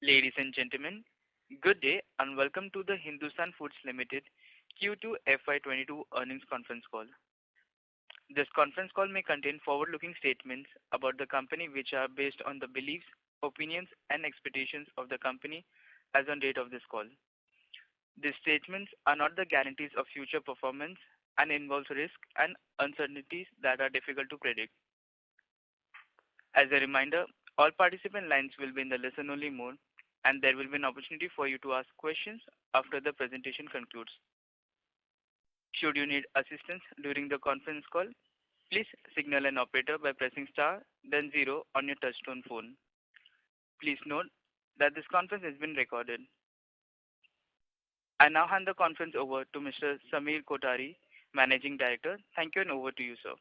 Ladies and gentlemen, good day and welcome to the Hindustan Foods Limited Q2 FY22 earnings conference call. This conference call may contain forward-looking statements about the company which are based on the beliefs, opinions and expectations of the company as on date of this call. These statements are not the guarantees of future performance and involve risks and uncertainties that are difficult to predict. As a reminder, all participant lines will be in the listen-only mode and there will be an opportunity for you to ask questions after the presentation concludes. Should you need assistance during the conference call, please signal an operator by pressing star then 0 on your touchtone phone. Please note that this conference has been recorded. I now hand the conference over to Mr. Samir Kothari, Managing Director. Thank you and over to you, sir.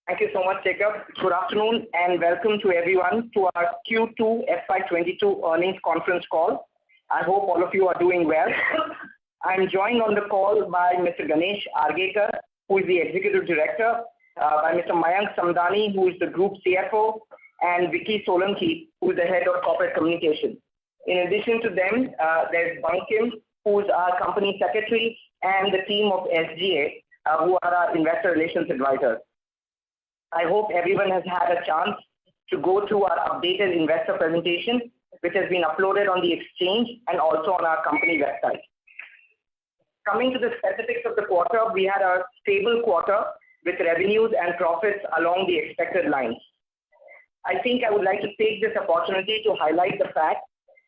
Thank you so much, Jacob. Good afternoon and welcome to everyone to our Q2 FY22 earnings conference call. I hope all of you are doing well. I'm joined on the call by Mr. Ganesh Argekar, who is the Executive Director, by Mr. Mayank Samdani, who is the Group CFO, and Vicky Solanki, who is the Head of Corporate Communication. In addition to them, there's Bankim, who is our Company Secretary, and the team of SGA, who are our Investor Relations Advisors. I hope everyone has had a chance to go through our updated investor presentation, which has been uploaded on the exchange and also on our company website. Coming to the specifics of the quarter, we had a stable quarter with revenues and profits along the expected lines. I think I would like to take this opportunity to highlight the fact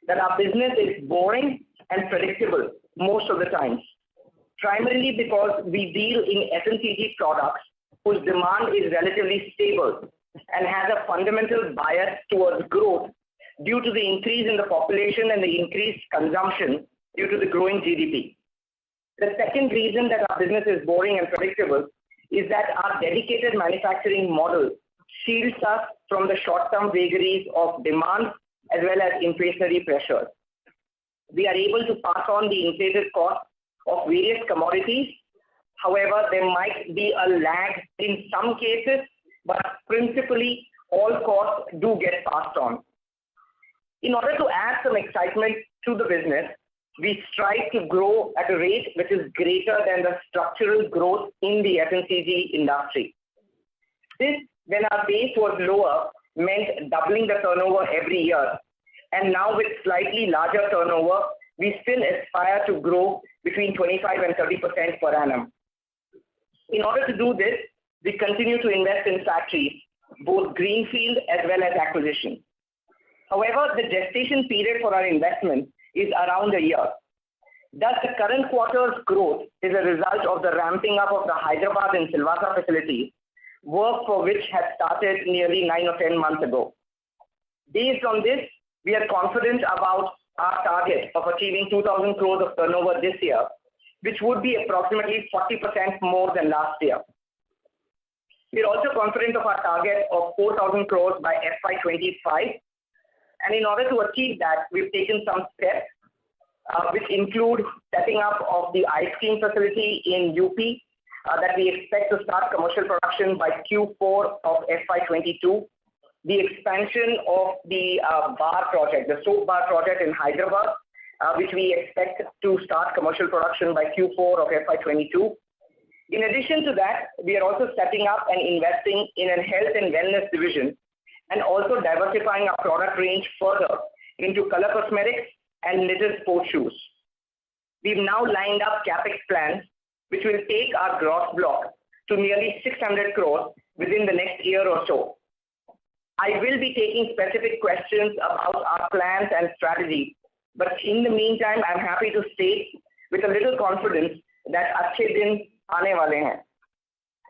that our business is boring and predictable most of the times, primarily because we deal in FMCG products whose demand is relatively stable and has a fundamental bias towards growth due to the increase in the population and the increased consumption due to the growing GDP. The second reason that our business is boring and predictable is that our dedicated manufacturing model shields us from the short-term vagaries of demand as well as inflationary pressures. We are able to pass on the inflated cost of various commodities. However, there might be a lag in some cases, but principally all costs do get passed on. In order to add some excitement to the business, we strive to grow at a rate which is greater than the structural growth in the FMCG industry. This, when our base was lower, meant doubling the turnover every year. And now with slightly larger turnover, we still aspire to grow between 25 and 30% per annum. In order to do this, we continue to invest in factories, both greenfield as well as acquisition. However, the gestation period for our investment is around a year. Thus, the current quarter's growth is a result of the ramping up of the Hyderabad and Silvassa facilities, work for which had started nearly 9 or 10 months ago. Based on this, we are confident about our target of achieving 2,000 crores of turnover this year, which would be approximately 40% more than last year. We are also confident of our target of 4,000 crores by FY25. And in order to achieve that, we've taken some steps, which include setting up of the ice cream facility in UP that we expect to start commercial production by Q4 of FY22. The expansion of the bar project, the soap bar project in Hyderabad, which we expect to start commercial production by Q4 of FY22. In addition to that, we are also setting up and investing in a health and wellness division and also diversifying our product range further into color cosmetics and little sports shoes. We've now lined up capex plans which will take our gross block to nearly 600 crores within the next year or so. I will be taking specific questions about our plans and strategy, but in the meantime, I'm happy to state with a little confidence that अच्छे दिन आने वाले हैं.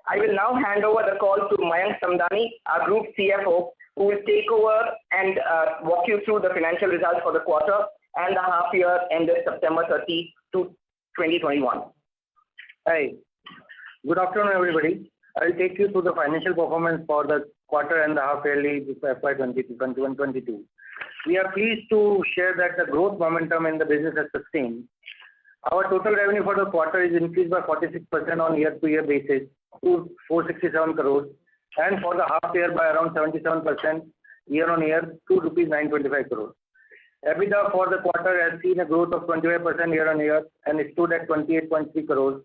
I will now hand over the call to Mayank Samdani, our Group CFO, who will take over and walk you through the financial results for the quarter and the half year ended September 30 to 2021. Hi. Good afternoon, everybody. I will take you through the financial performance for the quarter and the half yearly FY 2021-22. We are pleased to share that the growth momentum in the business has sustained. Our total revenue for the quarter is increased by 46% on year-to-year basis to 467 crores, and for the half year by around 77%, year-on-year to rupees 925 crores. EBITDA for the quarter has seen a growth of 25% year-on-year and it stood at 28.3 crores.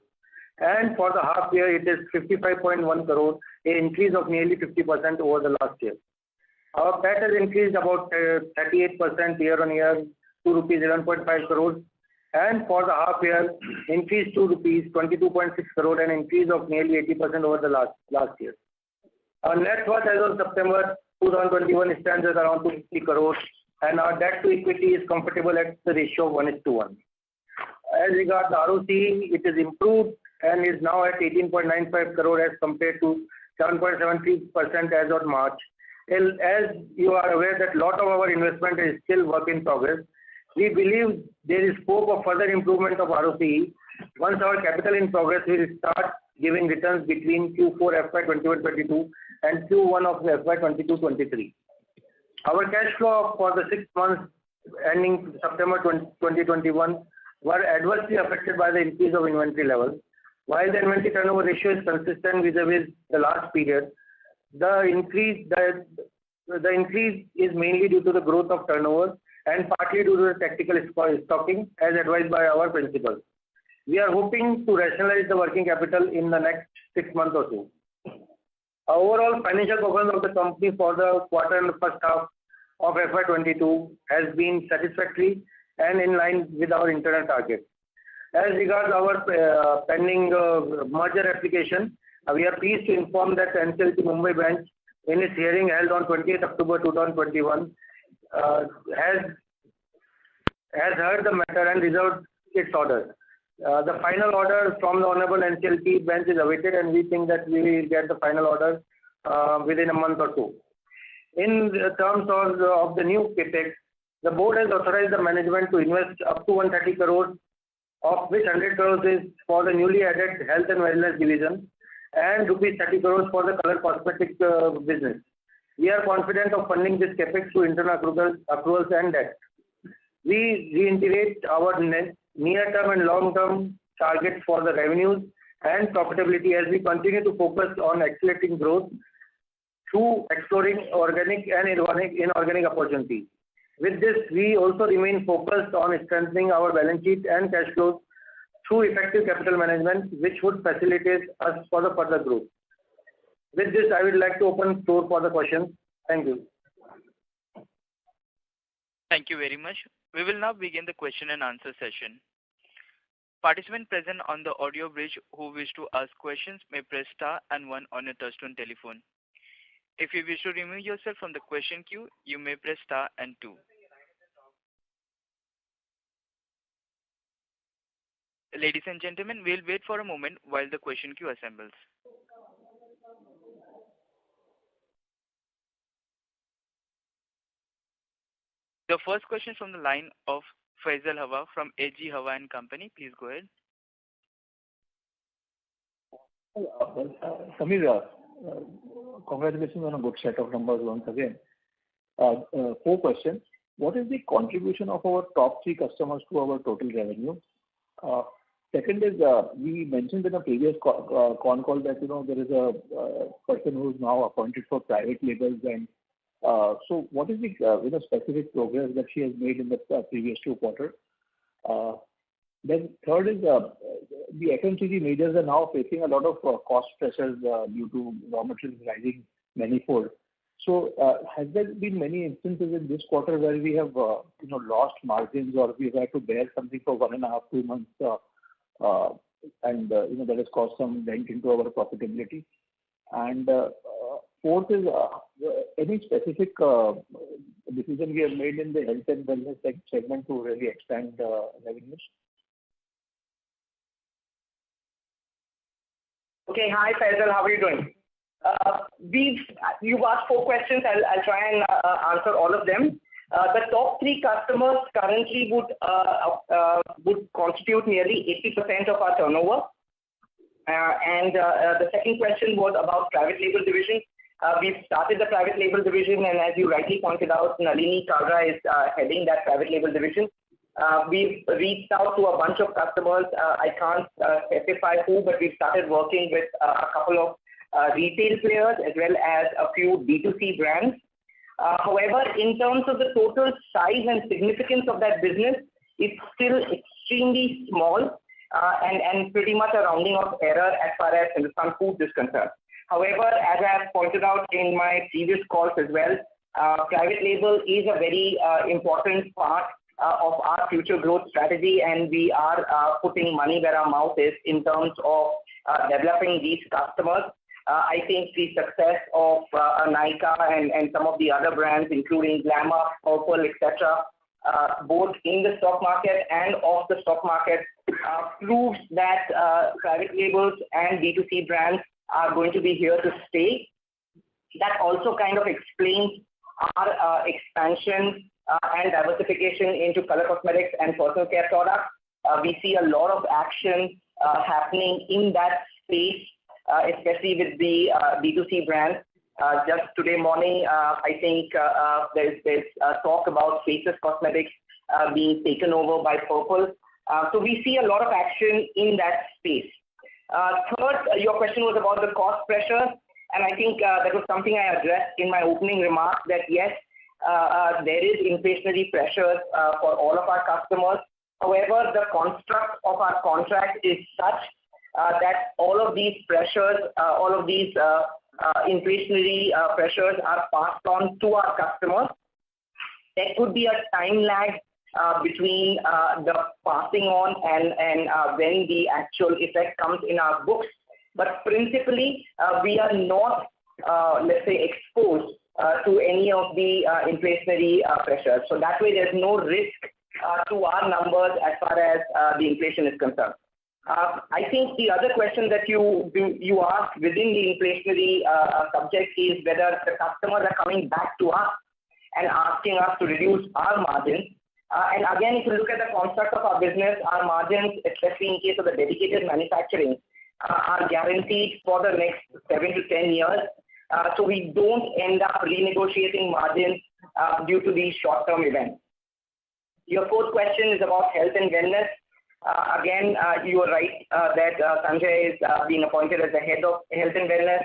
And for the half year, it is 55.1 crores, an increase of nearly 50% over the last year. Our PAT has increased about 38% year-on-year to rupees 11.5 crores. And for the half year, increased to rupees 22.6 crores, an increase of nearly 80% over the last year. Our net worth as of September 2021 stands at around 250 crores, and our debt to equity is comfortable at the ratio of 1:1. As regards the ROCE, it is improved and is now at 18.95 crore as compared to 7.73% as of March. As you are aware that a lot of our investment is still work in progress, we believe there is scope of further improvement of ROCE once our capital in progress will start giving returns between Q4 FY 21-22 and Q1 of FY 22-23. Our cash flow for the 6 months ending September 2021 were adversely affected by the increase of inventory levels. While the inventory turnover ratio is consistent vis-a-vis the last period, the increase is mainly due to the growth of turnover and partly due to the tactical stocking as advised by our principals. We are hoping to rationalize the working capital in the next 6 months or so. Overall financial performance of the company for the quarter and the first half of FY 22 has been satisfactory and in line with our internal targets. As regards our pending merger application, we are pleased to inform that the NCLT Mumbai bench in its hearing held on 20th October 2021 has heard the matter and reserved its order. The final order from the Honorable NCLT bench is awaited, and we think that we will get the final order within a month or so. In terms of the new CAPEX, the board has authorized the management to invest up to 130 crores, of which 100 crores is for the newly added health and wellness division and rupees 30 crores for the color cosmetic business. We are confident of funding this CAPEX through internal accruals and debt. We reiterate our near-term and long-term targets for the revenues and profitability as we continue to focus on accelerating growth through exploring organic and inorganic opportunities. With this, we also remain focused on strengthening our balance sheet and cash flows through effective capital management, which would facilitate us for the further growth. With this, I would like to open the floor for the questions. Thank you. Thank you very much. We will now begin the question and answer session. Participants present on the audio bridge who wish to ask questions may press star and 1 on your touchtone telephone. If you wish to remove yourself from the question queue, you may press star and 2. Ladies and gentlemen, we'll wait for a moment while the question queue assembles. The first question from the line of Faisal Hawa from AG Hawa and Company. Please go ahead. Samir, congratulations on a good set of numbers once again. 4 questions. What is the contribution of our top 3 customers to our total revenue? Second is, we mentioned in a previous con call that there is a person who is now appointed for private labels, and so what is the specific progress that she has made in the previous 2 quarters? Then third is the FMCG majors are now facing a lot of cost pressures due to raw materials rising manifold. So has there been many instances in this quarter where we have lost margins, or we've had to bear something for 1.5, 2 months, and that has caused some dent into our profitability? And fourth is any specific decision we have made in the health and wellness segment to really expand revenues? Okay, hi Faisal, how are you doing? You've asked 4 questions. I'll try and answer all of them. The top 3 customers currently would constitute nearly 80% of our turnover. And the second question was about private label division. We've started the private label division, and as you rightly pointed out, Nalini Kalra is heading that private label division. We've reached out to a bunch of customers. I can't specify who, but we've started working with a couple of retail players as well as a few D2C brands. However, in terms of the total size and significance of that business, it's still extremely small and pretty much a rounding of error as far as Hindustan Foods is concerned. However, as I have pointed out in my previous calls as well, private label is a very important part of our future growth strategy, and we are putting money where our mouth is in terms of developing these customers. I think the success of Nykaa and some of the other brands, including Glamour, Purple, etc., both in the stock market and off the stock market, proves that private labels and B2C brands are going to be here to stay. That also kind of explains our expansion and diversification into color cosmetics and personal care products. We see a lot of action happening in that space, especially with the B2C brands. Just today morning, I think there's talk about Faces Cosmetics being taken over by Purple. So we see a lot of action in that space. Third, your question was about the cost pressures, and I think that was something I addressed in my opening remarks, that yes, there is inflationary pressures for all of our customers. However, the construct of our contract is such that all of these pressures, all of these inflationary pressures are passed on to our customers. There could be a time lag between the passing on and when the actual effect comes in our books. But principally, we are not, let's say, exposed to any of the inflationary pressures. So that way, there's no risk to our numbers as far as the inflation is concerned. I think the other question that you asked within the inflationary subject is whether the customers are coming back to us and asking us to reduce our margins. And again, if you look at the construct of our business, our margins, especially in case of the dedicated manufacturing, are guaranteed for the next 7 to 10 years. So we don't end up renegotiating margins due to these short-term events. Your fourth question is about health and wellness. Again, you are right that Sanjay is being appointed as the head of health and wellness.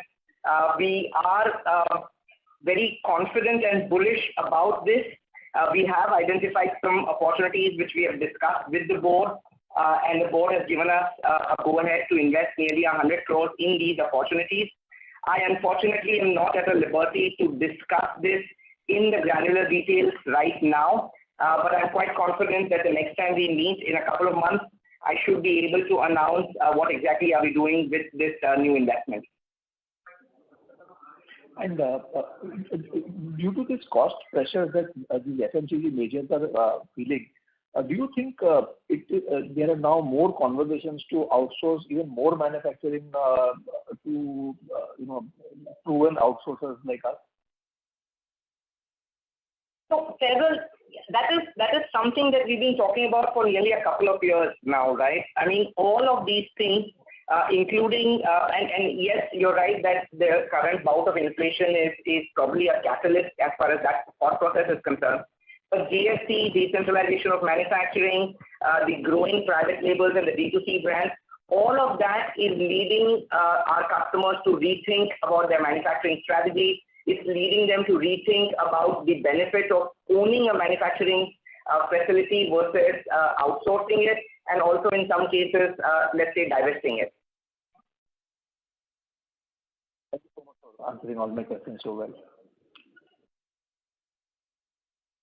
We are very confident and bullish about this. We have identified some opportunities which we have discussed with the board, and the board has given us a go-ahead to invest nearly 100 crores in these opportunities. I unfortunately am not at a liberty to discuss this in the granular details right now, but I'm quite confident that the next time we meet in a couple of months, I should be able to announce what exactly are we doing with this new investment. And due to this cost pressure that the FMCG majors are feeling, do you think there are now more conversations to outsource even more manufacturing to proven outsourcers like us? So, Faisal, that is something that we've been talking about for nearly a couple of years now, right? I mean, all of these things, including, and yes, you're right that the current bout of inflation is probably a catalyst as far as that thought process is concerned. But GST, decentralization of manufacturing, the growing private labels and the D2C brands, all of that is leading our customers to rethink about their manufacturing strategy. It's leading them to rethink about the benefit of owning a manufacturing facility versus outsourcing it, and also in some cases, let's say, divesting it. Thank you so much for answering all my questions so well.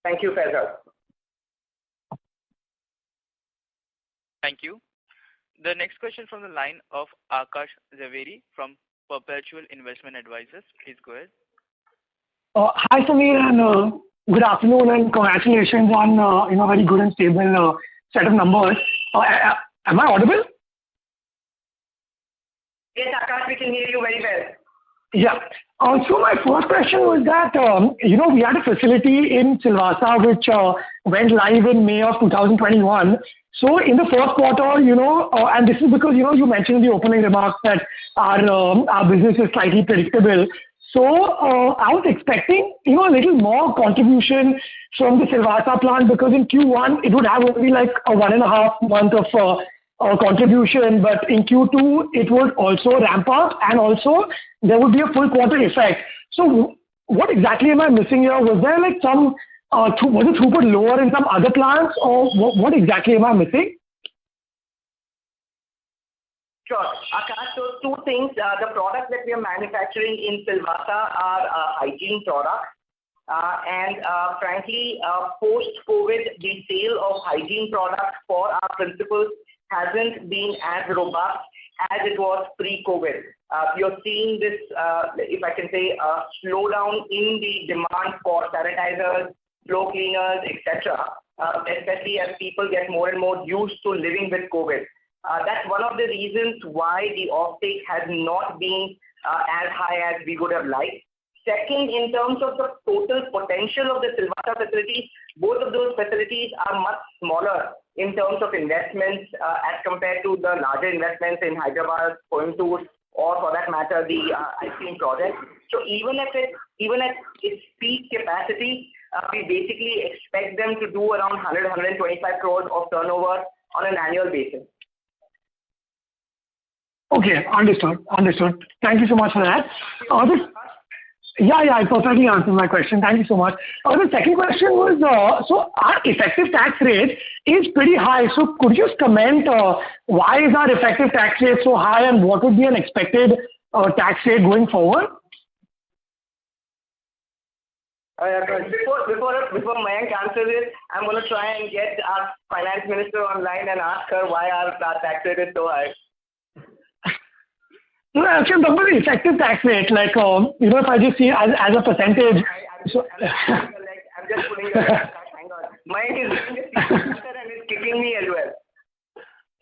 Thank you, Faisal. Thank you. The next question from the line of Akash Zaveri from Perpetual Investment Advisors. Please go ahead. Hi, Samir, and good afternoon, and congratulations on very good and stable set of numbers. Am I audible? Yes, Akash, we can hear you very well. Yeah. So my first question was that, we had a facility in Silvassa which went live in May of 2021. So in the first quarter, and this is because, you mentioned in the opening remarks that our business is slightly predictable. So I was expecting, a little more contribution from the Silvassa plant, because in Q1, it would have only like a 1.5 month of contribution, but in Q2, it would also ramp up, and also there would be a full quarter effect. So what exactly am I missing here? Was there like some, was the throughput lower in some other plants, or what exactly am I missing? Sure. Akash, so two things. The products that we are manufacturing in Silvassa are hygiene products. Frankly, post-COVID, the sale of hygiene products for our principals hasn't been as robust as it was pre-COVID. You're seeing this, if I can say, slowdown in the demand for sanitizers, floor cleaners, etc., especially as people get more and more used to living with COVID. That's one of the reasons why the offtake has not been as high as we would have liked. Second, in terms of the total potential of the Silvassa facilities, both of those facilities are much smaller in terms of investments as compared to the larger investments in Hyderabad, Coimbatore, or for that matter, the ice cream project. So even at its peak capacity, we basically expect them to do around 100-125 crores of turnover on an annual basis. Okay, understood. Thank you so much for that. I perfectly answered my question. Thank you so much. The second question was, so our effective tax rate is pretty high. So could you just comment why is our effective tax rate so high, and what would be an expected tax rate going forward? Before Mayank answers it, I'm going to try and get our finance minister online and ask her why our tax rate is so high. No, actually, I'm talking about the effective tax rate. Like, if I just see as a percentage. I'm just putting your hang on. Mayank is doing this and is kicking me as well.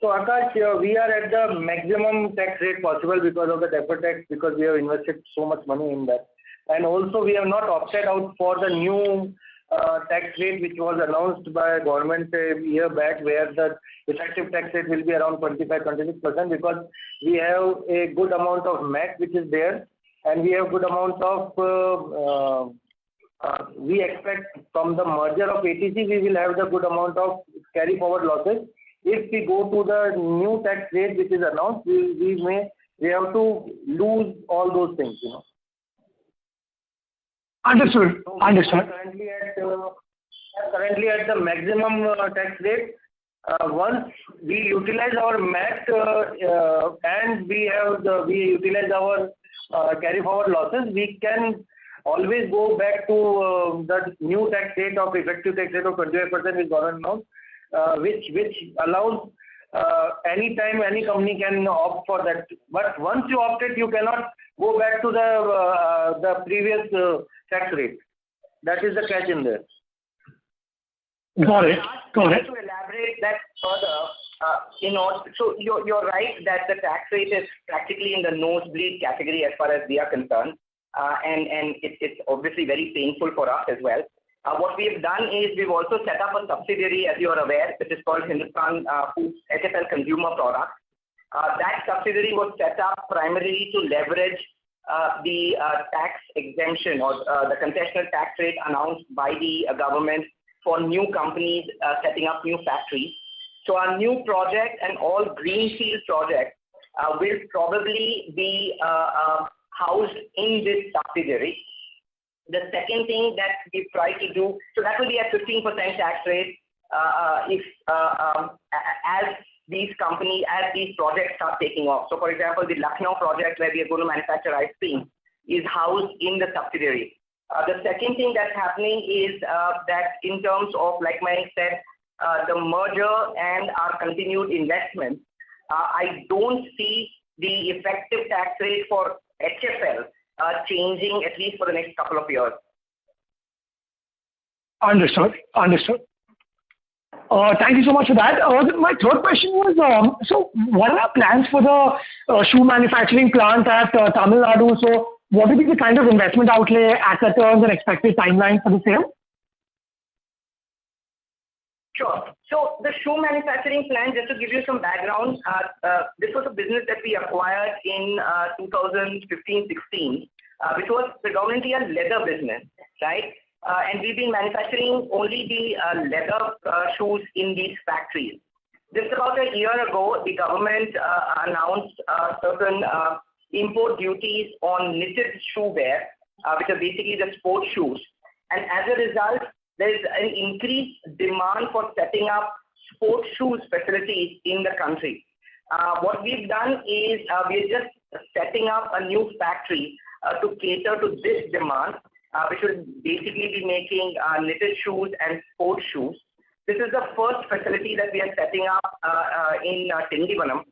So Akash, we are at the maximum tax rate possible because of the deferred tax, because we have invested so much money in that. And also we have not opted out for the new tax rate which was announced by government a year back, where the effective tax rate will be around 25-26%, because we have a good amount of MAT which is there, and we have good amount of we expect from the merger of ATC we will have the good amount of carry forward losses. If we go to the new tax rate which is announced, we have to lose all those things, Understood. So currently at the maximum tax rate. Once we utilize our MAT and we utilize our carry forward losses, we can always go back to the new tax rate of effective tax rate of 25% is government norm, which allows any time any company can opt for that. But once you opt it, you cannot go back to the previous tax rate. That is the catch in there. Got it. To elaborate that further, so you're right that the tax rate is practically in the nosebleed category as far as we are concerned, and it's obviously very painful for us as well. What we have done is we've also set up a subsidiary, as you are aware, which is called Hindustan Foods HFL Consumer Products. That subsidiary was set up primarily to leverage the tax exemption or the concessional tax rate announced by the government for new companies setting up new factories. So our new project and all greenfield projects will probably be housed in this subsidiary. The second thing that we've tried to do, so that will be at 15% tax rate as these projects start taking off. So for example, the Lucknow project where we are going to manufacture ice cream is housed in the subsidiary. The second thing that's happening is that in terms of, like Mayank said, the merger and our continued investment, I don't see the effective tax rate for HFL changing at least for the next couple of years. Understood. Thank you so much for that. My third question was, so what are our plans for the shoe manufacturing plant at Tamil Nadu? So what will be the kind of investment outlay, asset turns, and expected timeline for the same? Sure. So the shoe manufacturing plant, just to give you some background, this was a business that we acquired in 2015-16, which was predominantly a leather business, right? And we've been manufacturing only the leather shoes in these factories. Just about a year ago, the government announced certain import duties on knitted shoe wear, which are basically the sports shoes. And as a result, there is an increased demand for setting up sports shoes facilities in the country. What we've done is we're just setting up a new factory to cater to this demand, which will basically be making knitted shoes and sports shoes. This is the first facility that we are setting up in Tindivanam.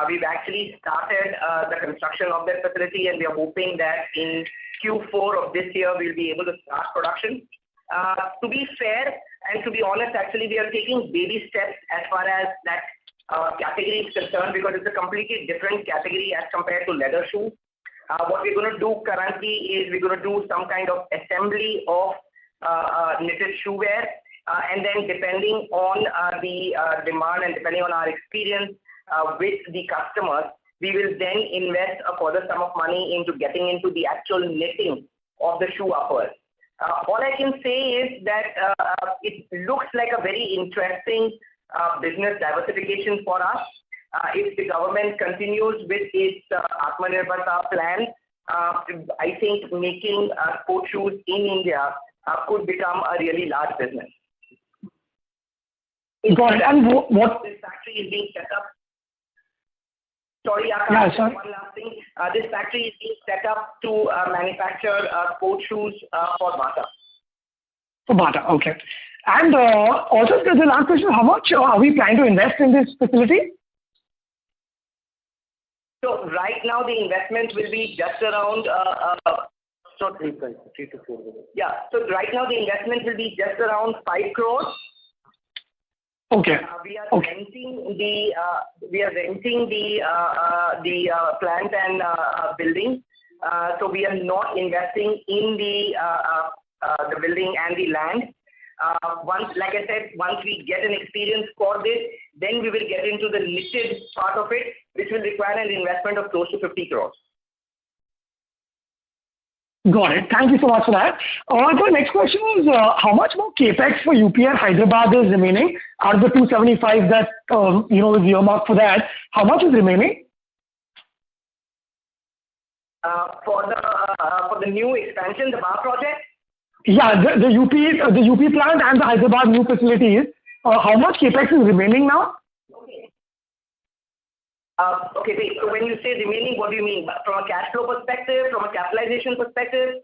We've actually started the construction of that facility, and we are hoping that in Q4 of this year, we'll be able to start production. To be fair and to be honest, actually, we are taking baby steps as far as that category is concerned, because it's a completely different category as compared to leather shoes. What we're going to do currently is we're going to do some kind of assembly of knitted shoe wear, and then depending on the demand and depending on our experience with the customers, we will then invest a further sum of money into getting into the actual knitting of the shoe uppers. All I can say is that it looks like a very interesting business diversification for us. If the government continues with its Atmanirbharta plan, I think making sports shoes in India could become a really large business. Got it. And what this factory is being set up? Sorry, Akash, Yeah, sorry. one last thing. This factory is being set up to manufacture sports shoes for Bata. For Bata, okay. And also, the last question, how much are we planning to invest in this facility? So right now the investment will be just around, so 3 to 4 crores. yeah, so right now the investment will be just around 5 crores. Okay. We are Okay. renting the plant and building. So we are not investing in the building and the land. Like I said, once we get an experience for this, then we will get into the knitted part of it, which will require an investment of close to 50 crores. Got it. Thank you so much for that. The next question is, how much more capex for UPR Hyderabad is remaining out of the 275 that is earmarked for that? How much is remaining? For the new expansion, the bar project. Yeah, the UP plant and the Hyderabad new facilities. How much capex is remaining now? Okay. Okay, wait. So when you say remaining, what do you mean? From a cash flow perspective, from a capitalization perspective?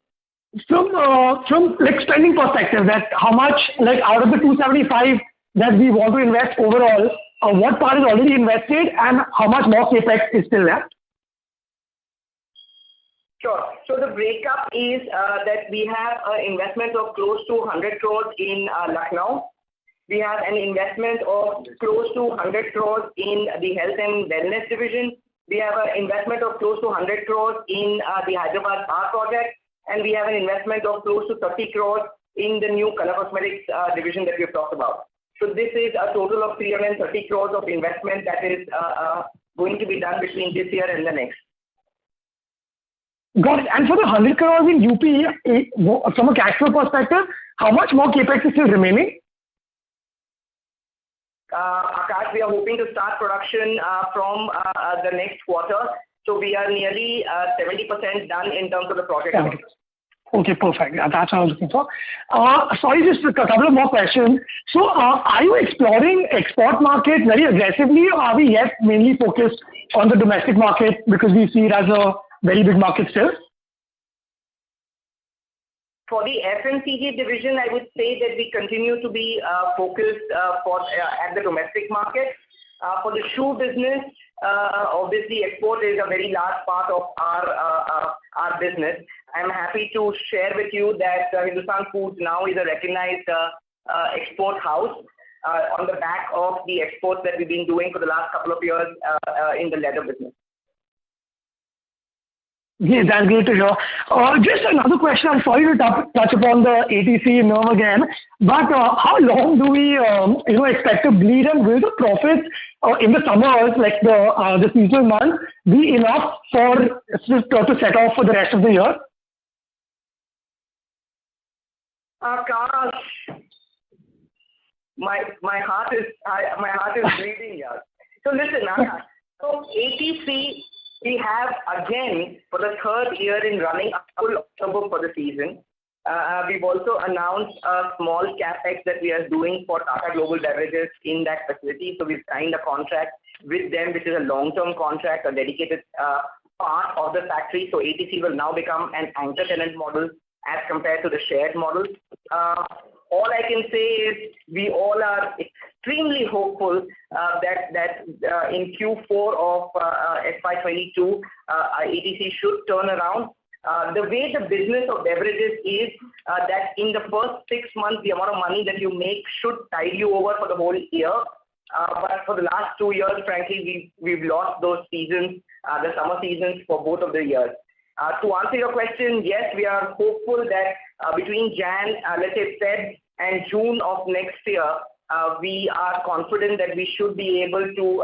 From like spending perspective, that how much, like out of the 275 that we want to invest overall, what part is already invested and how much more capex is still left? Sure. So the breakup is that we have an investment of close to 100 crores in Lucknow. We have an investment of close to 100 crores in the health and wellness division. We have an investment of close to 100 crores in the Hyderabad bar project. And we have an investment of close to 30 crores in the new color cosmetics division that we've talked about. So this is a total of 330 crores of investment that is going to be done between this year and the next. Got it. And for the 100 crores in UP, from a cash flow perspective, how much more capex is still remaining? Akash, we are hoping to start production from the next quarter. So we are nearly 70% done in terms of the project. Okay, perfect. Yeah, that's what I was looking for. Sorry, just a couple of more questions. So are you exploring export market very aggressively, or are we yet mainly focused on the domestic market because we see it as a very big market still? For the FMCG division, I would say that we continue to be focused at the domestic market. For the shoe business, obviously export is a very large part of our business. I'm happy to share with you that Hindustan Foods now is a recognized export house on the back of the exports that we've been doing for the last couple of years in the leather business. Yeah, that's great to hear. Just another question. I'm sorry to touch upon the ATC norm again, but how long do we, expect to bleed, and will the profits in the summers, like the seasonal months, be enough to set off for the rest of the year? Gosh, my heart is bleeding here. So listen, so ATC We have again, for the third year in running, a full order book for the season. We've also announced a small capex that we are doing for Tata Global Beverages in that facility. So we've signed a contract with them, which is a long-term contract, a dedicated part of the factory. So ATC will now become an anchor tenant model as compared to the shared model. All I can say is we all are extremely hopeful that in Q4 of FY22, ATC should turn around. The way the business of beverages is that in the first 6 months, the amount of money that you make should tide you over for the whole year. But for the last 2 years, frankly, we've lost those seasons, the summer seasons for both of the years. To answer your question, yes, we are hopeful that between let's say Feb and June of next year, we are confident that we should be able to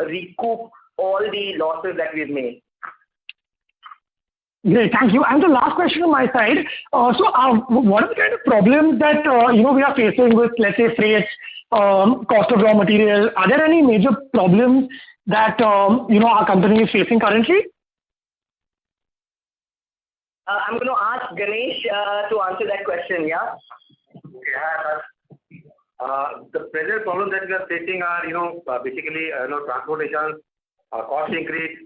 recoup all the losses that we've made. Great, thank you. And the last question on my side. What are the kind of problems that we are facing with, let's say, freight, cost of raw material? Are there any major problems that our company is facing currently? I'm going to ask Ganesh to answer that question. Yeah. The present problems that we are facing are, basically, transportation, cost increase,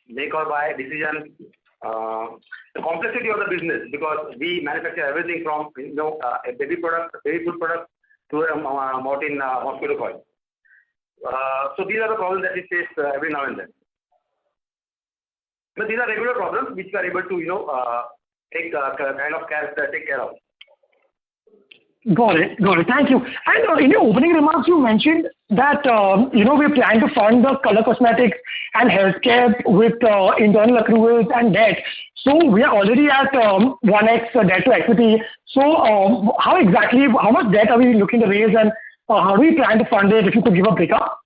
make or buy decision, the complexity of the business, because we manufacture everything from a baby food product to a mosquito coil. So these are the problems that we face every now and then. But these are regular problems which we are able to take care of. Got it. Thank you. And in your opening remarks, you mentioned that we're planning to fund the color cosmetics and healthcare with internal accruals and debt. So we are already at 1x debt to equity. So how much debt are we looking to raise, and how do we plan to fund it? If you could give a breakup.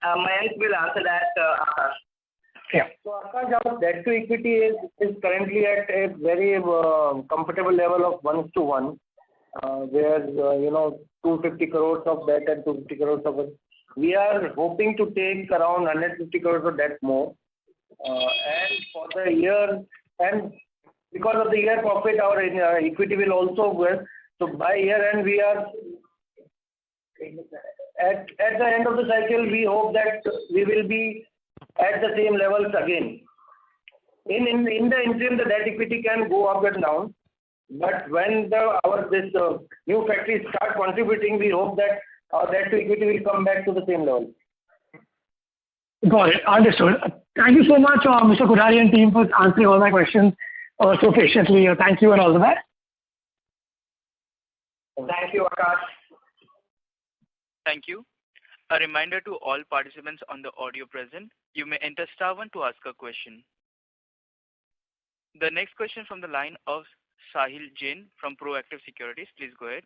Mayank will answer that, Akash. Yeah. So Akash, our debt to equity is currently at a very comfortable level of 1:1, where 250 crores of debt and 250 crores of it. We are hoping to take around 150 crores of debt more, and for the year, and because of the year profit, our equity will also grow. So by year end, we are at the end of the cycle. We hope that we will be at the same levels again. In the interim, the debt equity can go up and down, but when this new factory start contributing, we hope that our debt to equity will come back to the same level. Got it. Understood. Thank you so much, Mr. Kothari and team, for answering all my questions so patiently. Thank you and all the best. Thank you, Akash. Thank you. A reminder to all participants on the audio present, you may enter *1 to ask a question. The next question from the line of Sahil Jain from Proactive Securities. Please go ahead.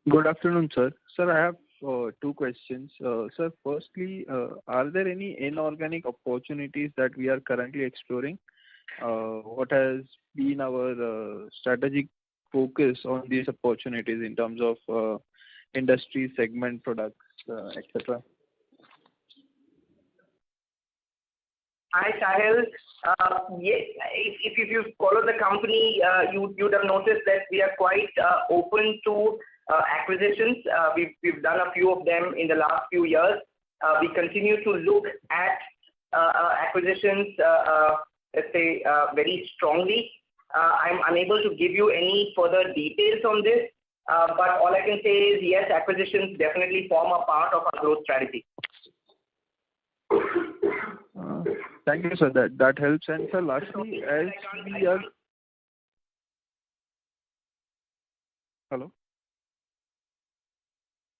Good afternoon, sir. Sir, I have 2 questions. Sir, firstly, are there any inorganic opportunities that we are currently exploring? What has been our strategic focus on these opportunities in terms of industry, segment, products, etc.? Hi, Sahil. Yes, if you follow the company, you'd have noticed that we are quite open to acquisitions. We've done a few of them in the last few years. We continue to look at acquisitions, let's say, very strongly. I'm unable to give you any further details on this, but all I can say is yes, acquisitions definitely form a part of our growth strategy. Thank you, sir. That helps. And sir, lastly, as we are... Hello?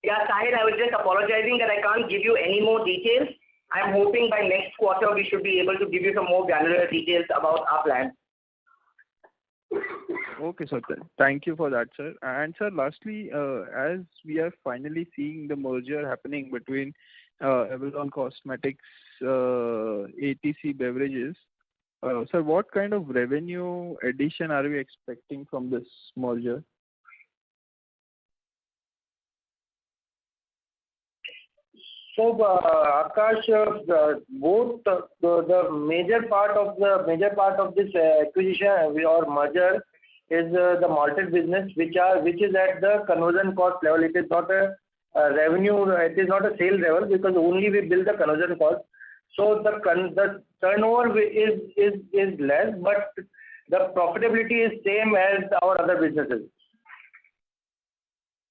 Yeah, Sahil, I was just apologizing that I can't give you any more details. I'm hoping by next quarter we should be able to give you some more granular details about our plans. Okay, sir. Thank you for that, sir. And sir, lastly, as we are finally seeing the merger happening between Avalon Cosmetics, ATC Beverages, sir, what kind of revenue addition are we expecting from this merger? So, Akash, both the major part of this acquisition or merger is the malted business, which is at the conversion cost level. It is not a revenue. It is not a sale level because only we bill the conversion cost. So the turnover is less, but the profitability is same as our other businesses.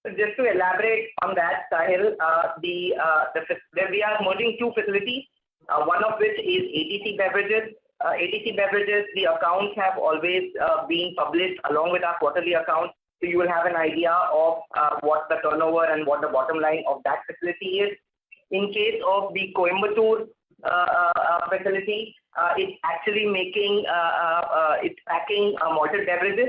Just to elaborate on that, Sahil, we are merging two facilities, one of which is ATC Beverages. ATC Beverages, the accounts have always been published along with our quarterly accounts, so you will have an idea of what the turnover and what the bottom line of that facility is. In case of the Coimbatore facility, it's actually it's packing malted beverages.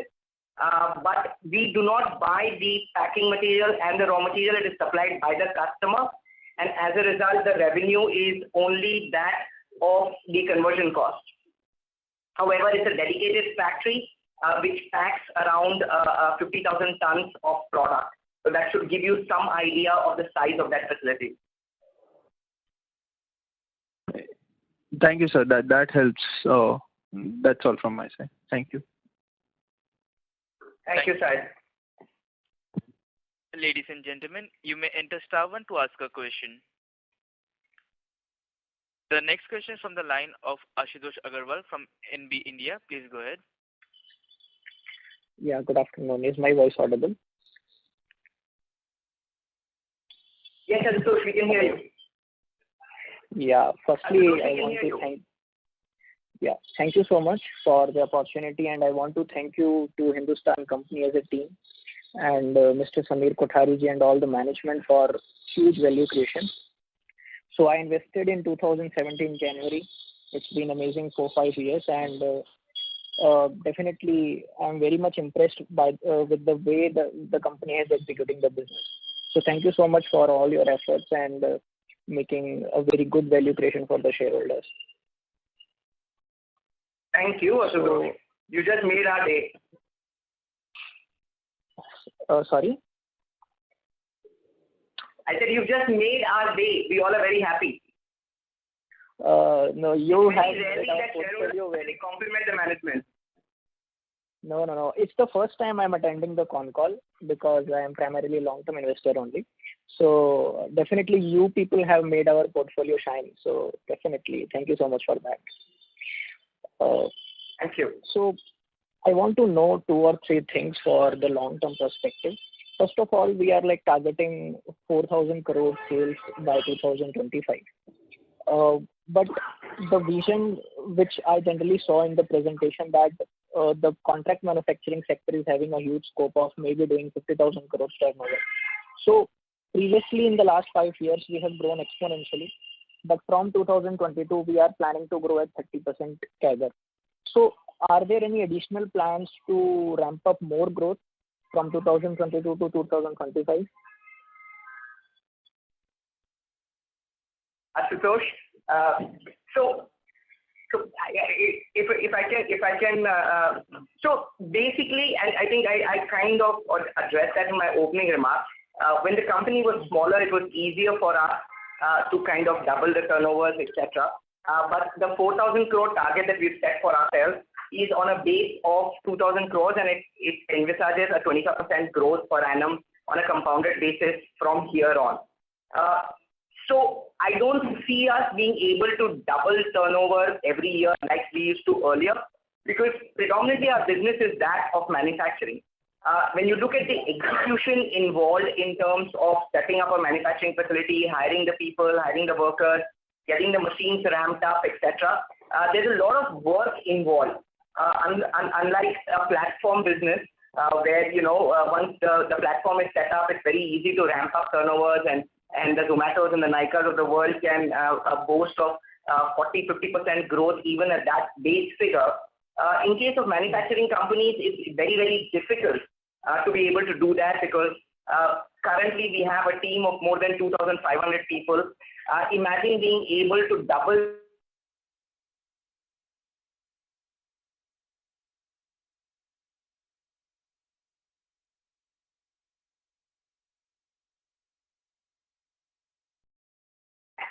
But we do not buy the packing material and the raw material. It is supplied by the customer, and as a result, the revenue is only that of the conversion cost. However, it's a dedicated factory which packs around 50,000 tons of product. So that should give you some idea of the size of that facility. Thank you, sir. That helps. That's all from my side. Thank you. Thank you, Sahil. Ladies and gentlemen, you may enter star one to ask a question. The next question is from the line of Ashutosh Agarwal from NB India. Please go ahead. Yeah, good afternoon. Is my voice audible? Yes, Ashutosh, we can hear you. Yeah, firstly, Ashutosh, I we can want hear to you. thank you so much for the opportunity, and I want to thank you to Hindustan Company as a team and Mr. Samir Kothari ji and all the management for huge value creation. So I invested in 2017 January. It's been amazing 4-5 years, and definitely I'm very much impressed with the way the company is executing the business. So thank you so much for all your efforts and making a very good value creation for the shareholders. Thank you, Ashutosh. You just made our day. Sorry? I said you just made our day. We all are very happy. No, you Very have rarely made our that portfolio shareholders very. really compliment the management. No. It's the first time I'm attending the con call because I am primarily long-term investor only. So definitely you people have made our portfolio shine. So definitely, thank you so much for that. Thank you. So I want to know 2 or 3 things for the long-term perspective. First of all, we are like targeting 4,000 crore sales by 2025. But the vision which I generally saw in the presentation that the contract manufacturing sector is having a huge scope of maybe doing 50,000 crore turnover. So previously in the last 5 years, we have grown exponentially. But from 2022, we are planning to grow at 30% CAGR. So are there any additional plans to ramp up more growth from 2022 to 2025? Ashutosh, so if I can, so basically, I think I kind of addressed that in my opening remarks. When the company was smaller, it was easier for us to kind of double the turnovers, etc. But the 4,000 crore target that we've set for ourselves is on a base of 2,000 crores, and it envisages a 25% growth per annum on a compounded basis from here on. So I don't see us being able to double turnover every year like we used to earlier, because predominantly our business is that of manufacturing. When you look at the execution involved in terms of setting up a manufacturing facility, hiring the people, hiring the workers, getting the machines ramped up, etc., there's a lot of work involved. Unlike a platform business, where once the platform is set up, it's very easy to ramp up turnovers, and the Zomatos and the Nykas of the world can boast of 40-50% growth even at that base figure. In case of manufacturing companies, it's very, very difficult to be able to do that, because currently we have a team of more than 2,500 people. Imagine being able to double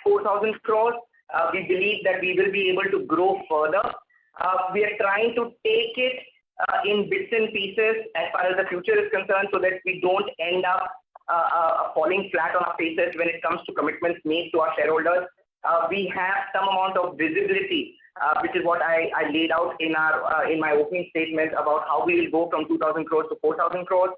4,000 crores. We believe that we will be able to grow further. We are trying to take it in bits and pieces as far as the future is concerned, so that we don't end up falling flat on our faces when it comes to commitments made to our shareholders. We have some amount of visibility, which is what I laid out in my opening statement about how we will go from 2,000 crores to 4,000 crores.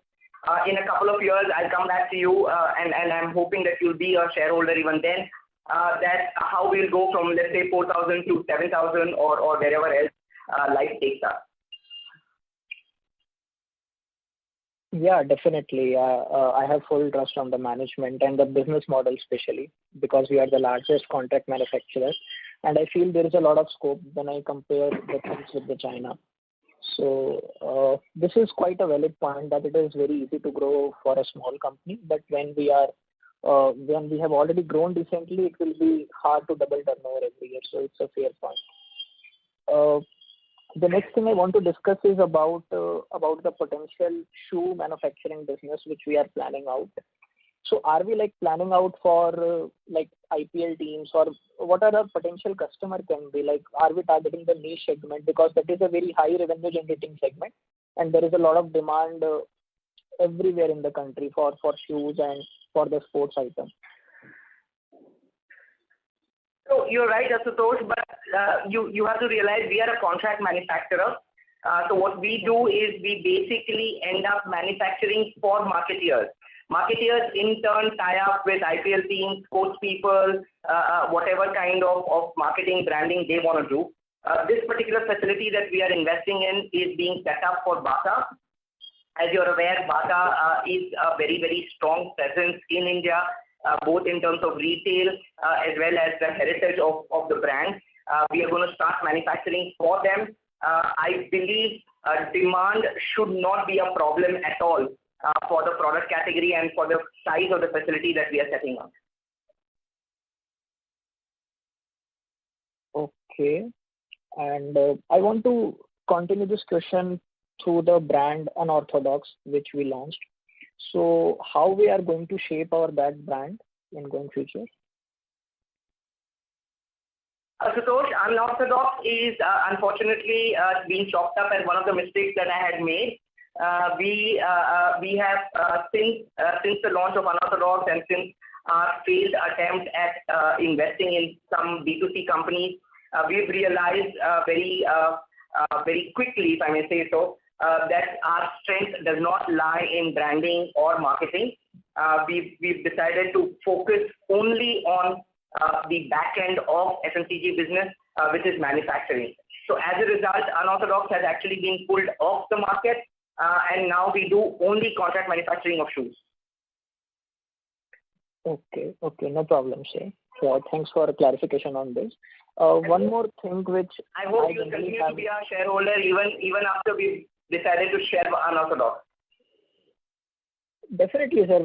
In a couple of years, I'll come back to you, and I'm hoping that you'll be a shareholder even then. That how we'll go from, let's say, 4,000 to 7,000 or wherever else life takes us. Yeah, definitely. I have full trust on the management and the business model, especially because we are the largest contract manufacturer, and I feel there is a lot of scope when I compare the things with the China. So this is quite a valid point that it is very easy to grow for a small company, but when we have already grown recently, it will be hard to double turnover every year. So it's a fair point. The next thing I want to discuss is about the potential shoe manufacturing business which we are planning out. So are we planning out for IPL teams, or what are our potential customer can be? Are we targeting the niche segment, because that is a very high revenue generating segment and there is a lot of demand everywhere in the country for shoes and for the sports items. So you're right, Asutosh, but you have to realize we are a contract manufacturer. So what we do is we basically end up manufacturing for marketeers. Marketeers in turn tie up with IPL teams, sports people, whatever kind of marketing branding they want to do. This particular facility that we are investing in is being set up for Bata. As you're aware, Bata is a very, very strong presence in India, both in terms of retail as well as the heritage of the brand. We are going to start manufacturing for them. I believe demand should not be a problem at all for the product category and for the size of the facility that we are setting up. Okay. And I want to continue this question through the brand Unorthodox, which we launched. So how we are going to shape that brand in going future? Asutosh, Unorthodox is unfortunately being chopped up as one of the mistakes that I had made. We have since the launch of Unorthodox and since our failed attempt at investing in some B2C companies, we've realized very quickly, if I may say so, that our strength does not lie in branding or marketing. We've decided to focus only on the back end of FMCG business, which is manufacturing. So as a result, Unorthodox has actually been pulled off the market, and now we do only contract manufacturing of shoes. Okay, no problem, sir. So thanks for clarification on this. One more thing which I hope you continue to be our shareholder even after we've decided to share Unorthodox. Definitely, sir.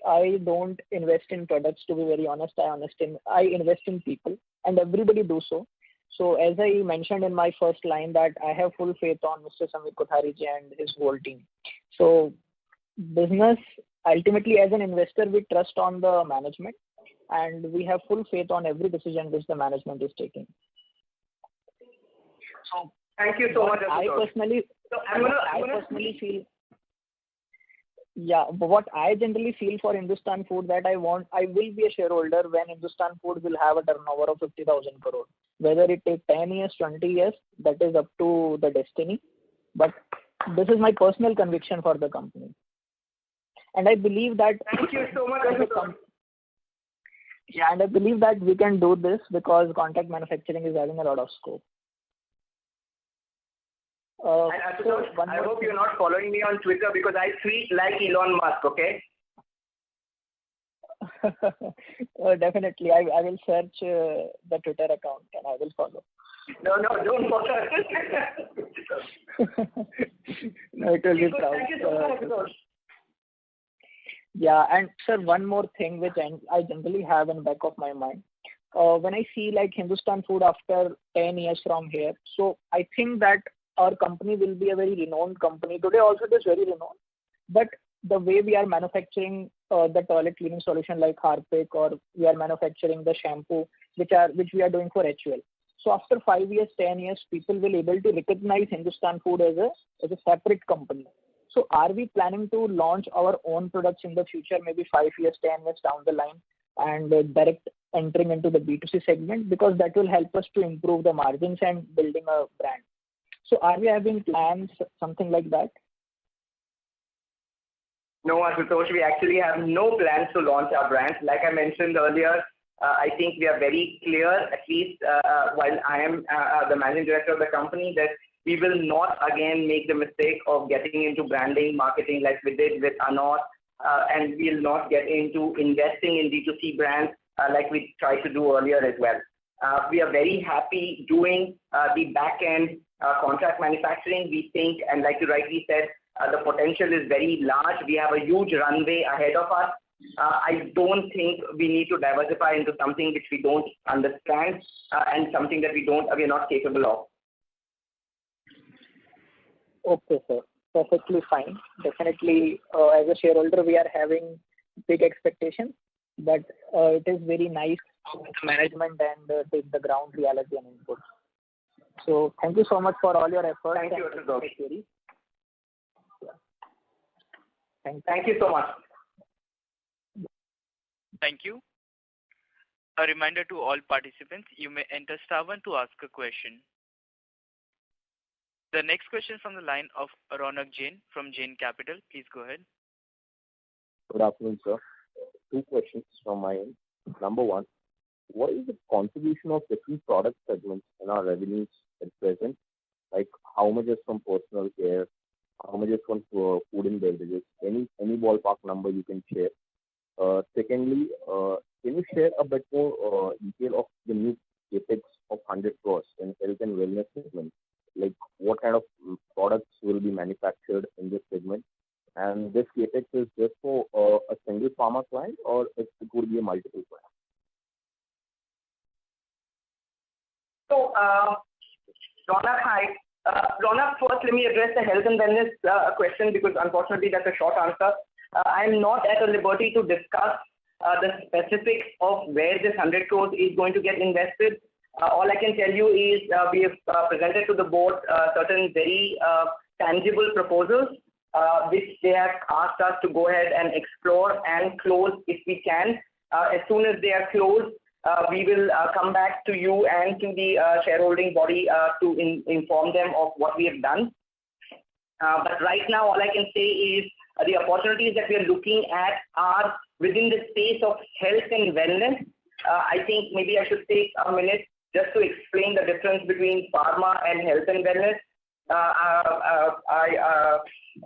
I don't invest in products, to be very honest. I invest in people, and everybody do so. So as I mentioned in my first line, that I have full faith on Mr. Samir Kothari ji and his whole team. So business, ultimately as an investor, we trust on the management, and we have full faith on every decision which the management is taking. So thank you so much. I personally feel. Yeah, but what I generally feel for Hindustan Food, that I will be a shareholder when Hindustan Food will have a turnover of 50,000 crore. Whether it takes 10 years, 20 years, that is up to the destiny. But this is my personal conviction for the company. And I believe that. Thank you so much. Yeah, and I believe that we can do this because contract manufacturing is having a lot of scope. I hope you're not following me on Twitter because I tweet like Elon Musk, okay? Definitely. I will search the Twitter account and I will follow. No, don't follow. No, it will be proud. Thank you so much. Yeah, and sir, one more thing which I generally have in the back of my mind. When I see Hindustan Food after 10 years from here, so I think that our company will be a very renowned company. Today also it is very renowned. But the way we are manufacturing the toilet cleaning solution like Harpic, or we are manufacturing the shampoo, which we are doing for HUL. So after 5 years, 10 years, people will able to recognize Hindustan Food as a separate company. So are we planning to launch our own products in the future, maybe 5 years, 10 years down the line, and direct entering into the B2C segment, because that will help us to improve the margins and building a brand. So are we having plans, something like that? No, Ashutosh, we actually have no plans to launch our brand. Like I mentioned earlier, I think we are very clear, at least while I am the managing director of the company, that we will not again make the mistake of getting into branding, marketing like we did with Anor, and we will not get into investing in D2C brands like we tried to do earlier as well. We are very happy doing the back end contract manufacturing. We think, and like you rightly said, the potential is very large. We have a huge runway ahead of us. I don't think we need to diversify into something which we don't understand and something that we are not capable of. Okay, sir. Perfectly fine. Definitely, as a shareholder, we are having big expectations, but it is very nice to management and take the ground reality and input. So thank you so much for all your efforts. Thank you, Ashutosh. Thank you so much. Thank you. A reminder to all participants, you may enter star 1 to ask a question. The next question from the line of Ronak Jain from Jain Capital. Please go ahead. Good afternoon, sir. 2 questions from my end. Number 1, what is the contribution of different product segments in our revenues at present? Like how much is from personal care, how much is from food and beverages? Any ballpark number you can share. Secondly, can you share a bit more detail of the new capex of 100 crores in health and wellness segment? Like what kind of products will be manufactured in this segment? And this capex is just for a single pharma client, or it could be a multiple client? So, Ronak, hi. Ronak, first let me address the health and wellness question, because unfortunately that's a short answer. I'm not at a liberty to discuss the specifics of where this 100 crores is going to get invested. All I can tell you is we have presented to the board certain very tangible proposals which they have asked us to go ahead and explore and close if we can. As soon as they are closed, we will come back to you and to the shareholding body to inform them of what we have done. But right now, all I can say is the opportunities that we are looking at are within the space of health and wellness. I think maybe I should take a minute just to explain the difference between pharma and health and wellness.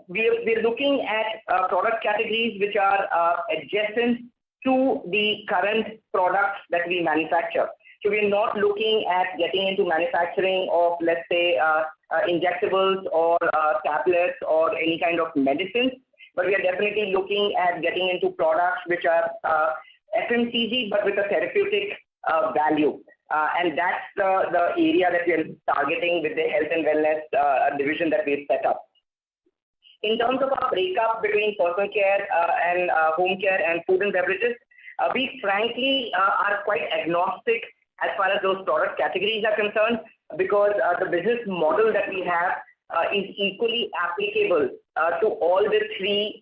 We're looking at product categories which are adjacent to the current products that we manufacture. So we're not looking at getting into manufacturing of, let's say, injectables or tablets or any kind of medicines, but we are definitely looking at getting into products which are FMCG but with a therapeutic value. And that's the area that we are targeting with the health and wellness division that we've set up. In terms of our breakup between personal care and home care and food and beverages, we frankly are quite agnostic as far as those product categories are concerned, because the business model that we have is equally applicable to all the 3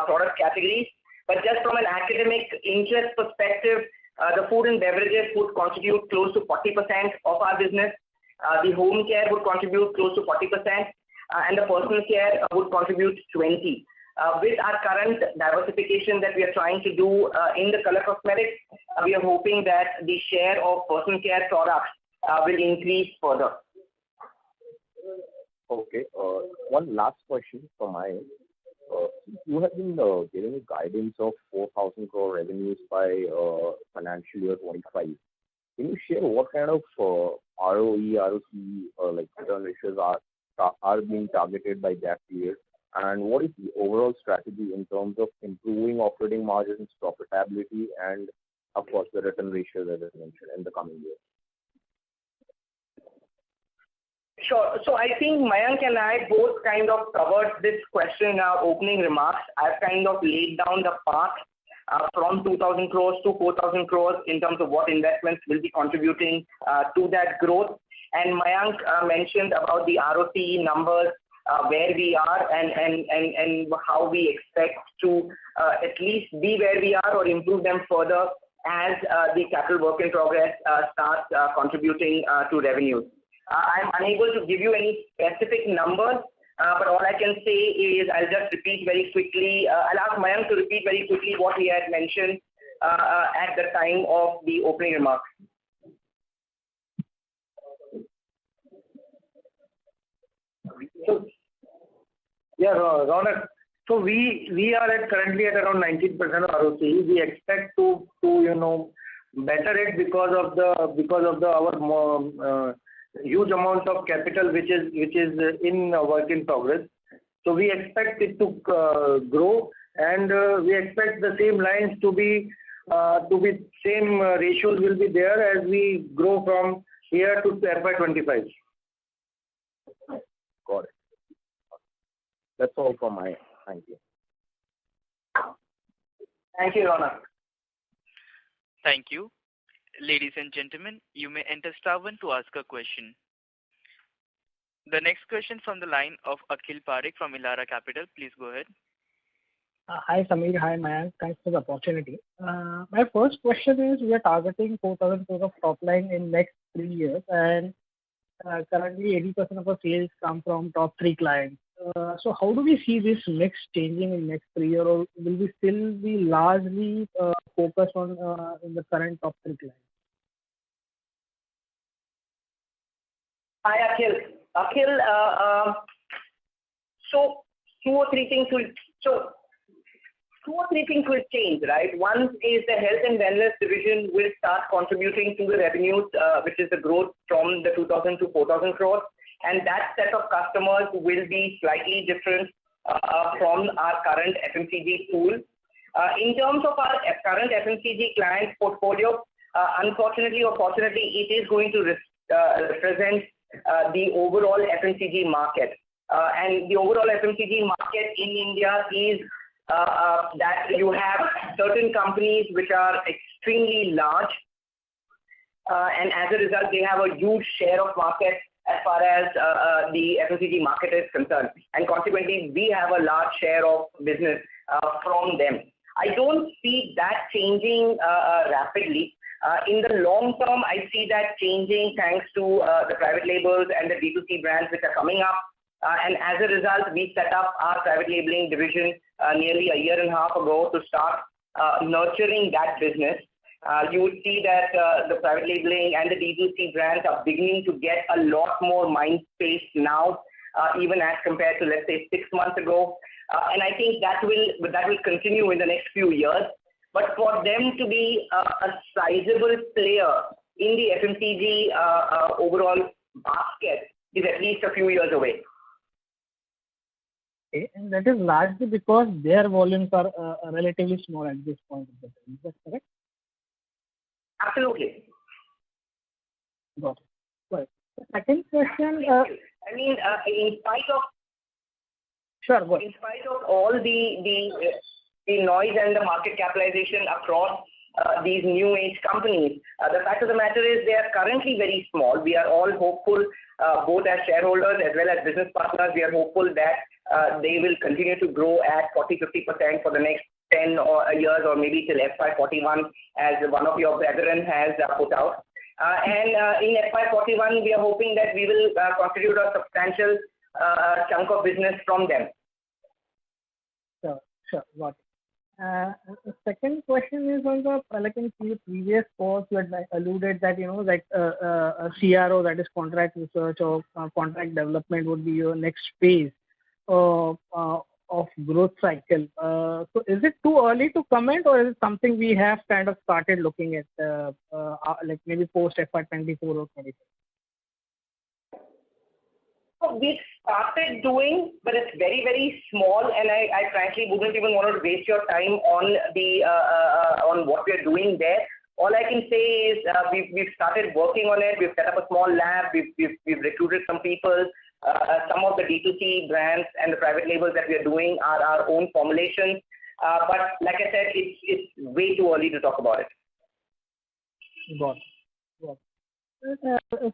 product categories. But just from an academic interest perspective, the food and beverages would contribute close to 40% of our business. The home care would contribute close to 40%. And the personal care would contribute 20%. With our current diversification that we are trying to do in the color cosmetics, we are hoping that the share of personal care products will increase further. Okay. One last question from my end. You have been giving a guidance of 4,000 crore revenues by financial year 25. Can you share what kind of ROE, ROC, like return ratios are being targeted by that period? And what is the overall strategy in terms of improving operating margins, profitability, and of course the return ratios as I mentioned in the coming years? Sure. So I think Mayank and I both kind of covered this question in our opening remarks. I've kind of laid down the path from 2,000 crores to 4,000 crores in terms of what investments will be contributing to that growth. And Mayank mentioned about the ROCE numbers, where we are and how we expect to at least be where we are or improve them further as the capital work in progress starts contributing to revenues. I'm unable to give you any specific numbers, but all I can say is I'll just repeat very quickly. I'll ask Mayank to repeat very quickly what he had mentioned at the time of the opening remarks. So, yeah, Ronak. So we are currently at around 19% of ROCE. We expect to better it because of our huge amount of capital which is in work in progress. So we expect it to grow, and we expect the same lines to be same ratios will be there as we grow from here to FY25. Got it. That's all from my end. Thank you. Thank you, Ronak. Thank you. Ladies and gentlemen, you may enter star one to ask a question. The next question from the line of Akhil Parekh from Elara Capital. Please go ahead. Hi Samir, hi Mayank. Thanks for the opportunity. My first question is, we are targeting 4,000 crores of top line in next 3 years, and currently 80% of our sales come from top 3 clients. So how do we see this mix changing in next 3 years, or will we still be largely focused on in the current top 3 clients? Hi, Akhil. Akhil, so two or three things will change, right? One is the health and wellness division will start contributing to the revenues, which is the growth from the 2,000 to 4,000 crores. And that set of customers will be slightly different from our current FMCG pool. In terms of our current FMCG client portfolio, unfortunately or fortunately, it is going to represent the overall FMCG market. And the overall FMCG market in India is that you have certain companies which are extremely large, and as a result, they have a huge share of market as far as the FMCG market is concerned. And consequently, we have a large share of business from them. I don't see that changing rapidly. In the long term, I see that changing thanks to the private labels and the D2C brands which are coming up. And as a result, we set up our private labeling division nearly a year and a half ago to start nurturing that business. You would see that the private labeling and the D2C brands are beginning to get a lot more mind space now, even as compared to, let's say, 6 months ago. And I think that will continue in the next few years. But for them to be a sizable player in the FMCG overall basket is at least a few years away. Okay, and that is largely because their volumes are relatively small at this point of the time. Is that correct? Absolutely. Got it. Right. The second question. I mean, in spite of sure, go ahead. In spite of all the noise and the market capitalization across these new age companies, the fact of the matter is they are currently very small. We are all hopeful, both as shareholders as well as business partners, we are hopeful that they will continue to grow at 40-50% for the next 10 years or maybe till FY41, as one of your brethren has put out. And in FY41, we are hoping that we will contribute a substantial chunk of business from them. Sure, got it. The second question is on the, like in the previous calls, you had alluded that, a CRO, that is contract research or contract development, would be your next phase of growth cycle. So is it too early to comment, or is it something we have kind of started looking at, like maybe post FY24 or 25? We started doing, but it's very, very small, and I frankly wouldn't even want to waste your time on the on what we're doing there. All I can say is we've started working on it. We've set up a small lab. We've recruited some people. Some of the D2C brands and the private labels that we are doing are our own formulations. But like I said, it's way too early to talk about it. Got it.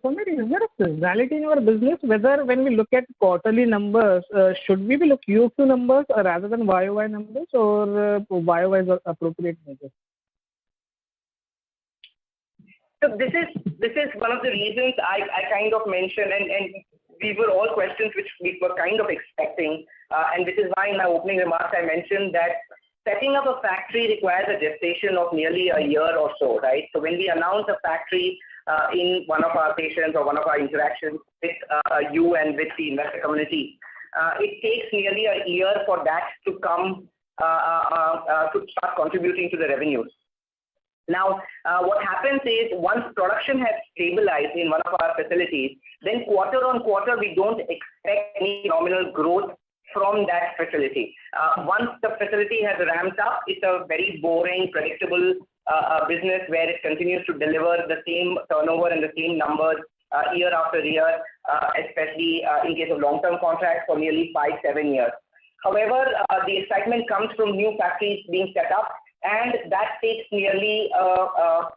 Samir, is there a seasonality in our business? Whether when we look at quarterly numbers, should we be looking QoQ numbers rather than YOY numbers, or YOY is appropriate measure? So this is one of the reasons I kind of mentioned, and these were all questions which we were kind of expecting, and this is why in my opening remarks I mentioned that setting up a factory requires a gestation of nearly a year or so, right? So when we announce a factory in one of our patients or one of our interactions with you and with the investor community, it takes nearly a year for that to come to start contributing to the revenues. Now, what happens is once production has stabilized in one of our facilities, then quarter on quarter we don't expect any nominal growth from that facility. Once the facility has ramped up, it's a very boring, predictable business where it continues to deliver the same turnover and the same numbers year after year, especially in case of long-term contracts for nearly 5-7 years. However, the excitement comes from new factories being set up, and that takes nearly a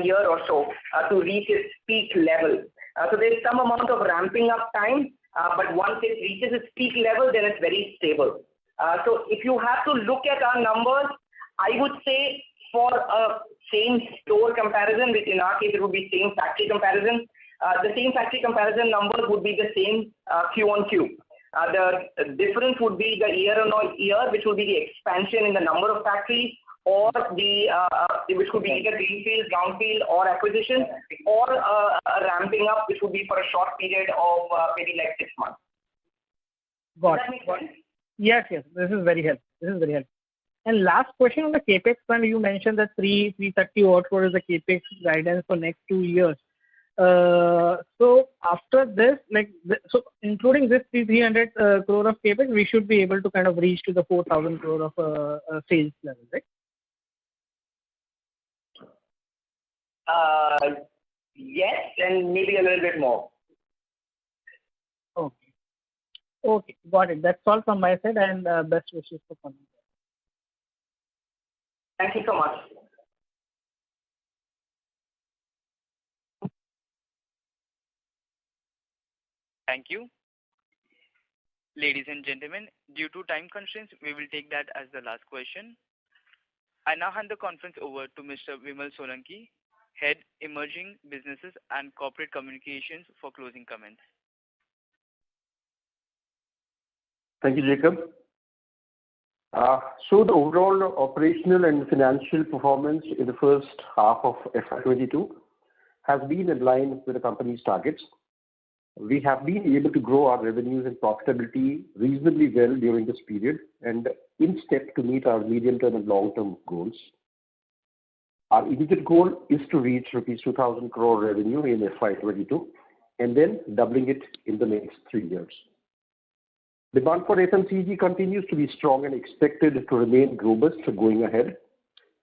year or so to reach its peak level. So there's some amount of ramping up time, but once it reaches its peak level, then it's very stable. So if you have to look at our numbers, I would say for a same store comparison, which in our case it would be same factory comparison, the same factory comparison numbers would be the same Q on Q. The difference would be the year on year, which would be the expansion in the number of factories, or the which could be either greenfield, brownfield, or acquisition, or a ramping up, which would be for a short period of maybe like 6 months. Got Does that make sense? Yes. This is very helpful. And last question on the capex plan, you mentioned that 330 odd crore is the capex guidance for next 2 years. So after this, so including this 300 crore of capex, we should be able to kind of reach to the 4,000 crore of sales level, right? Yes, and maybe a little bit more. Okay, got it. That's all from my side, and best wishes for coming. Thank you so much. Thank you. Ladies and gentlemen, due to time constraints, we will take that as the last question. I now hand the conference over to Mr. Vimal Solanki, Head Emerging Businesses and Corporate Communications, for closing comments. Thank you, Jacob. So the overall operational and financial performance in the first half of FY22 has been in line with the company's targets. We have been able to grow our revenues and profitability reasonably well during this period and in step to meet our medium-term and long-term goals. Our immediate goal is to reach rupees 2,000 crore revenue in FY22 and then doubling it in the next 3 years. Demand for FMCG continues to be strong and expected to remain robust going ahead,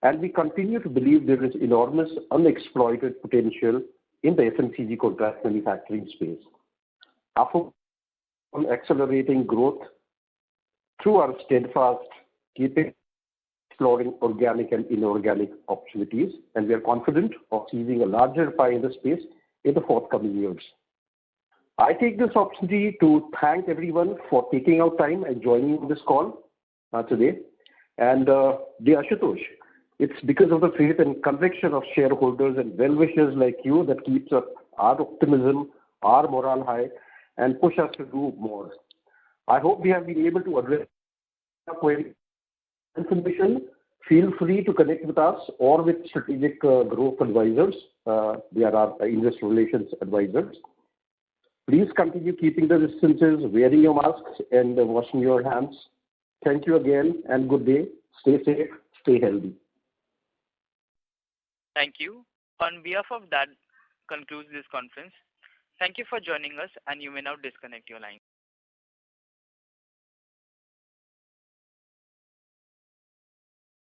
and we continue to believe there is enormous unexploited potential in the FMCG contract manufacturing space. Our focus on accelerating growth through our steadfast keeping exploring organic and inorganic opportunities, and we are confident of seizing a larger pie in the space in the forthcoming years. I take this opportunity to thank everyone for taking out time and joining this call today. And dear Ashutosh, it's because of the faith and conviction of shareholders and well-wishers like you that keeps up our optimism, our morale high, and push us to do more. I hope we have been able to address information. Feel free to connect with us or with strategic growth advisors. They are our investor relations advisors. Please continue keeping the distances, wearing your masks, and washing your hands. Thank you again, and good day. Stay safe, stay healthy. Thank you. On behalf of that concludes this conference. Thank you for joining us, and you may now disconnect your line.